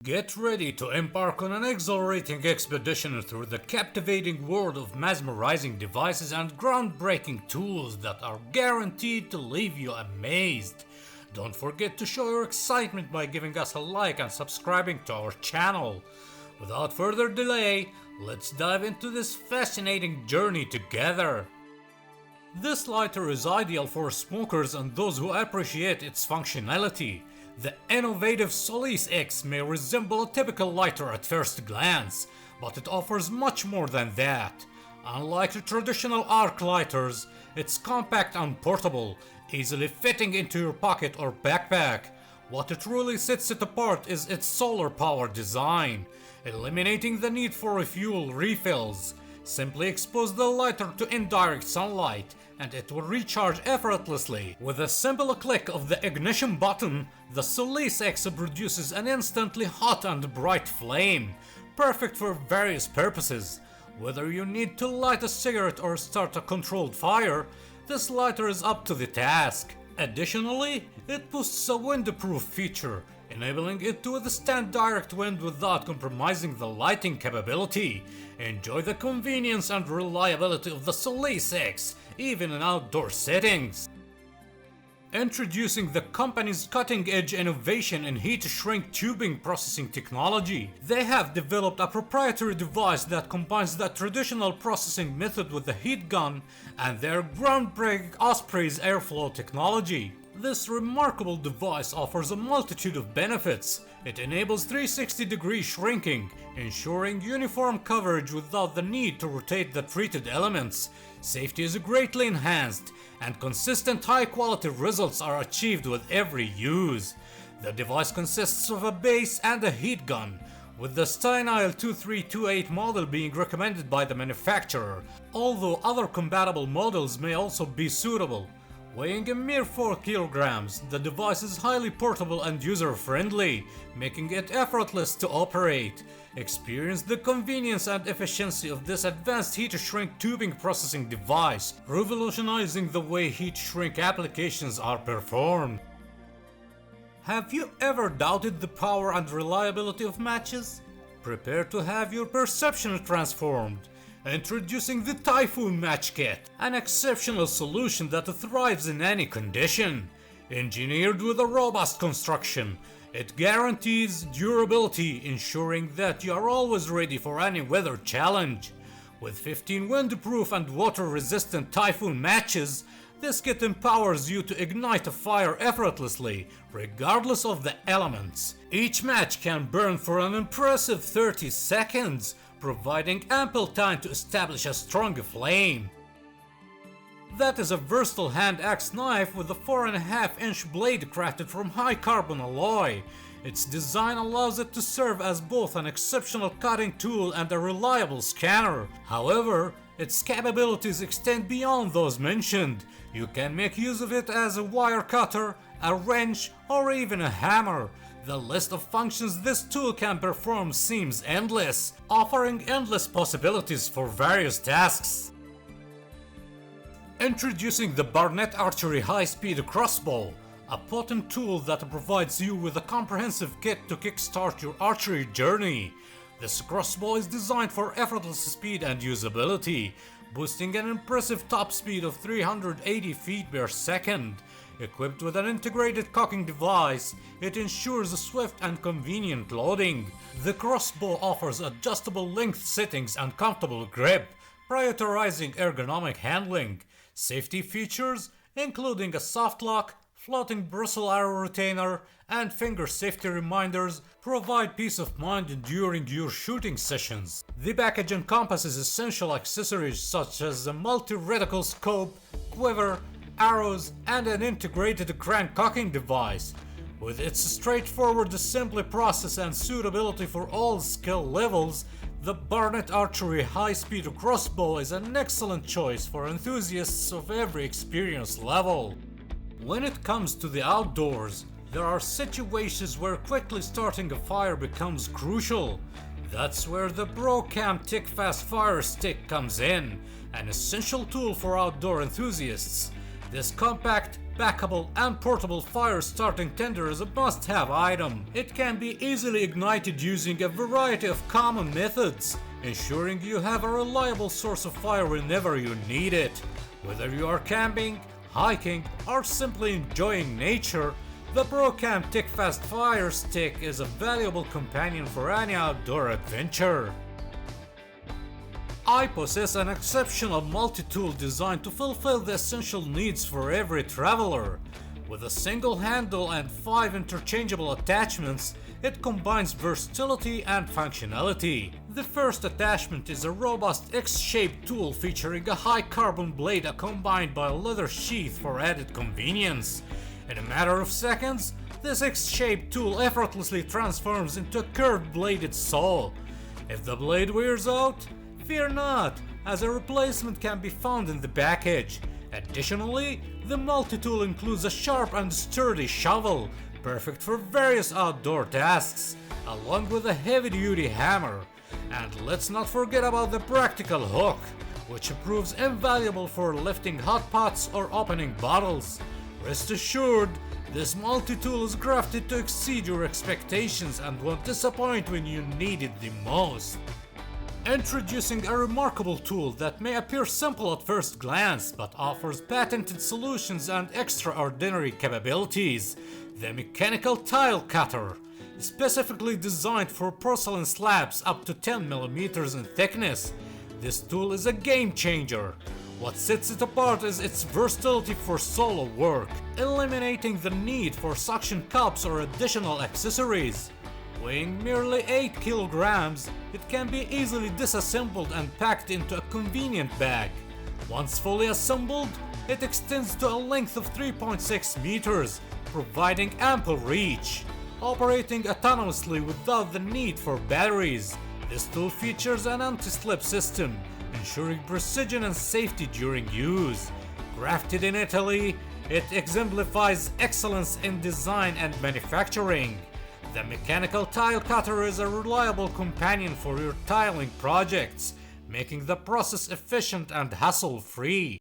Get ready to embark on an exhilarating expedition through the captivating world of mesmerizing devices and groundbreaking tools that are guaranteed to leave you amazed. Don't forget to show your excitement by giving us a like and subscribing to our channel. Without further delay, let's dive into this fascinating journey together. This lighter is ideal for smokers and those who appreciate its functionality. The innovative Solis-X may resemble a typical lighter at first glance, but it offers much more than that. Unlike the traditional arc lighters, it's compact and portable, easily fitting into your pocket or backpack. What truly sets it apart is its solar-powered design, eliminating the need for fuel refills. Simply expose the lighter to indirect sunlight and it will recharge effortlessly. With a simple click of the ignition button, the Solis-X produces an instantly hot and bright flame, perfect for various purposes. Whether you need to light a cigarette or start a controlled fire, this lighter is up to the task. Additionally, it boasts a windproof feature, enabling it to withstand direct wind without compromising the lighting capability. Enjoy the convenience and reliability of the Solis-X, even in outdoor settings. Introducing the company's cutting-edge innovation in heat-shrink tubing processing technology. They have developed a proprietary device that combines the traditional processing method with the heat gun and their groundbreaking Osprey's airflow technology. This remarkable device offers a multitude of benefits. It enables 360-degree shrinking, ensuring uniform coverage without the need to rotate the treated elements. Safety is greatly enhanced, and consistent high-quality results are achieved with every use. The device consists of a base and a heat gun, with the Steinile 2328 model being recommended by the manufacturer, although other compatible models may also be suitable. Weighing a mere 4 kilograms, the device is highly portable and user-friendly, making it effortless to operate. Experience the convenience and efficiency of this advanced heat-shrink tubing processing device, revolutionizing the way heat-shrink applications are performed. Have you ever doubted the power and reliability of matches? Prepare to have your perception transformed. Introducing the Typhoon Match Kit, an exceptional solution that thrives in any condition. Engineered with a robust construction, it guarantees durability, ensuring that you are always ready for any weather challenge. With 15 windproof and water-resistant Typhoon matches, this kit empowers you to ignite a fire effortlessly, regardless of the elements. Each match can burn for an impressive 30 seconds, providing ample time to establish a strong flame. That is a versatile hand axe knife with a 4.5-inch blade crafted from high carbon alloy. Its design allows it to serve as both an exceptional cutting tool and a reliable scanner. However, its capabilities extend beyond those mentioned. You can make use of it as a wire cutter, a wrench, or even a hammer. The list of functions this tool can perform seems endless, offering endless possibilities for various tasks. Introducing the Barnett Archery High-Speed Crossbow, a potent tool that provides you with a comprehensive kit to kickstart your archery journey. This crossbow is designed for effortless speed and usability, boasting an impressive top speed of 380 feet per second. Equipped with an integrated cocking device, it ensures swift and convenient loading. The crossbow offers adjustable length settings and comfortable grip, prioritizing ergonomic handling. Safety features, including a soft lock, floating bristle arrow retainer, and finger safety reminders, provide peace of mind during your shooting sessions. The package encompasses essential accessories such as a multi-reticle scope, quiver, arrows, and an integrated crank cocking device. With its straightforward assembly process and suitability for all skill levels, the Barnett Archery High-Speed Crossbow is an excellent choice for enthusiasts of every experience level. When it comes to the outdoors, there are situations where quickly starting a fire becomes crucial. That's where the Procamptek Fast Fire Stick comes in, an essential tool for outdoor enthusiasts. This compact, backable and portable fire starting tinder is a must-have item. It can be easily ignited using a variety of common methods, ensuring you have a reliable source of fire whenever you need it. Whether you are camping, hiking, or simply enjoying nature, the Procamptek Fast Fire Stick is a valuable companion for any outdoor adventure. I possess an exceptional multi-tool designed to fulfill the essential needs for every traveler. With a single handle and 5 interchangeable attachments, it combines versatility and functionality. The first attachment is a robust X-shaped tool featuring a high carbon blade combined by a leather sheath for added convenience. In a matter of seconds, this X-shaped tool effortlessly transforms into a curved bladed saw. If the blade wears out, fear not, as a replacement can be found in the package. Additionally, the multi-tool includes a sharp and sturdy shovel, perfect for various outdoor tasks, along with a heavy-duty hammer. And let's not forget about the practical hook, which proves invaluable for lifting hot pots or opening bottles. Rest assured, this multi-tool is crafted to exceed your expectations and won't disappoint when you need it the most. Introducing a remarkable tool that may appear simple at first glance but offers patented solutions and extraordinary capabilities. The mechanical tile cutter, specifically designed for porcelain slabs up to 10 mm in thickness. This tool is a game changer. What sets it apart is its versatility for solo work, eliminating the need for suction cups or additional accessories. Weighing merely 8 kilograms, it can be easily disassembled and packed into a convenient bag. Once fully assembled, it extends to a length of 3.6 meters, providing ample reach. Operating autonomously without the need for batteries, this tool features an anti-slip system, ensuring precision and safety during use. Crafted in Italy, it exemplifies excellence in design and manufacturing. The mechanical tile cutter is a reliable companion for your tiling projects, making the process efficient and hassle-free.